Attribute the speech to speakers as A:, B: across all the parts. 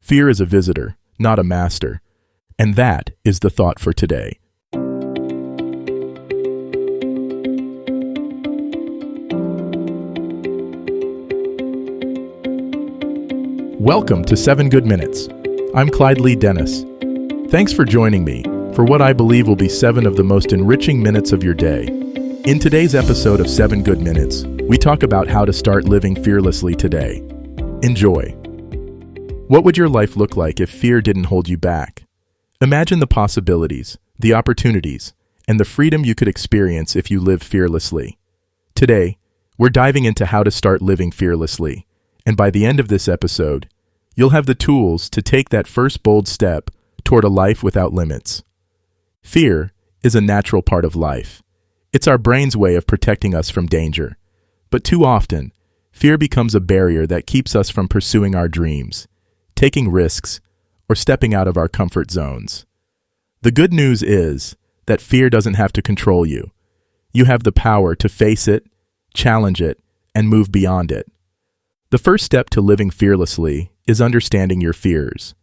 A: Fear is a visitor, not a master. And that is the thought for today. Welcome to 7 Good Minutes. I'm Clyde Lee Dennis. Thanks for joining me for what I believe will be 7 of the most enriching minutes of your day. In today's episode of 7 Good Minutes, we talk about how to start living fearlessly today. Enjoy. What would your life look like if fear didn't hold you back? Imagine the possibilities, the opportunities, and the freedom you could experience if you lived fearlessly. Today, we're diving into how to start living fearlessly, and by the end of this episode, you'll have the tools to take that first bold step toward a life without limits. Fear is a natural part of life. It's our brain's way of protecting us from danger. But too often, fear becomes a barrier that keeps us from pursuing our dreams, taking risks, or stepping out of our comfort zones. The good news is that fear doesn't have to control you. You have the power to face it, challenge it, and move beyond it. The first step to living fearlessly is understanding your fears.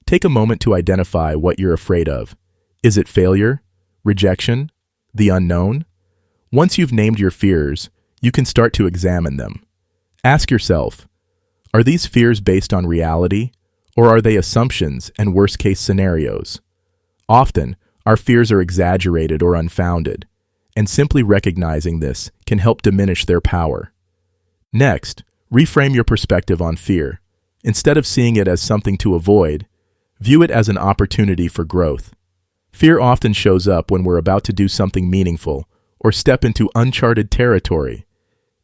A: Take a moment to identify what you're afraid of. Is it failure, rejection, the unknown? Once you've named your fears, you can start to examine them. Ask yourself, are these fears based on reality, or are they assumptions and worst-case scenarios? Often, our fears are exaggerated or unfounded, and simply recognizing this can help diminish their power. Next, reframe your perspective on fear. Instead of seeing it as something to avoid, view it as an opportunity for growth. Fear often shows up when we're about to do something meaningful or step into uncharted territory.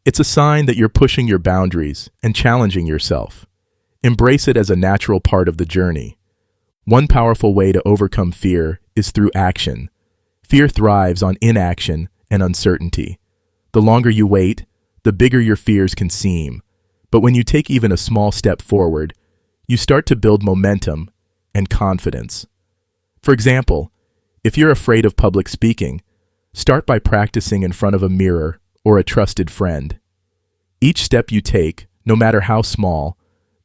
A: It's a sign that you're pushing your boundaries and challenging yourself. Embrace it as a natural part of the journey. One powerful way to overcome fear is through action. Fear thrives on inaction and uncertainty. The longer you wait, the bigger your fears can seem. But when you take even a small step forward, you start to build momentum and confidence. For example, if you're afraid of public speaking, start by practicing in front of a mirror or a trusted friend. Each step you take, no matter how small,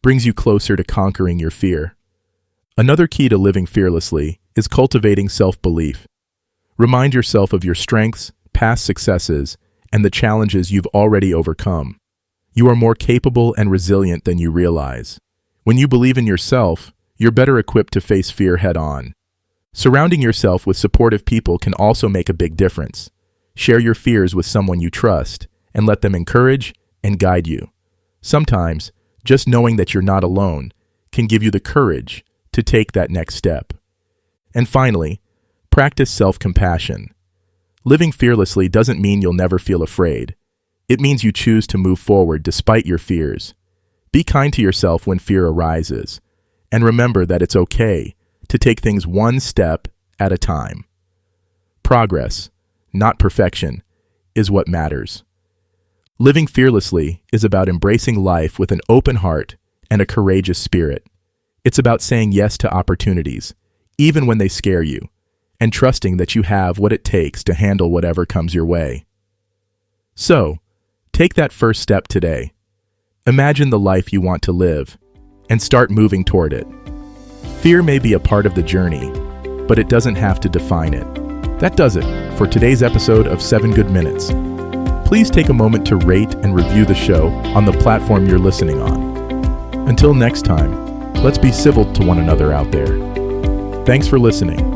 A: brings you closer to conquering your fear. Another key to living fearlessly is cultivating self-belief. Remind yourself of your strengths, past successes, and the challenges you've already overcome. You are more capable and resilient than you realize. When you believe in yourself, you're better equipped to face fear head-on. Surrounding yourself with supportive people can also make a big difference. Share your fears with someone you trust and let them encourage and guide you. Sometimes, just knowing that you're not alone can give you the courage to take that next step. And finally, practice self-compassion. Living fearlessly doesn't mean you'll never feel afraid. It means you choose to move forward despite your fears. Be kind to yourself when fear arises, and remember that it's okay to take things one step at a time. Progress, not perfection, is what matters. Living fearlessly is about embracing life with an open heart and a courageous spirit. It's about saying yes to opportunities, even when they scare you, and trusting that you have what it takes to handle whatever comes your way. So, take that first step today. Imagine the life you want to live, and start moving toward it. Fear may be a part of the journey, but it doesn't have to define it. That does it for today's episode of 7 Good Minutes. Please take a moment to rate and review the show on the platform you're listening on. Until next time, let's be civil to one another out there. Thanks for listening.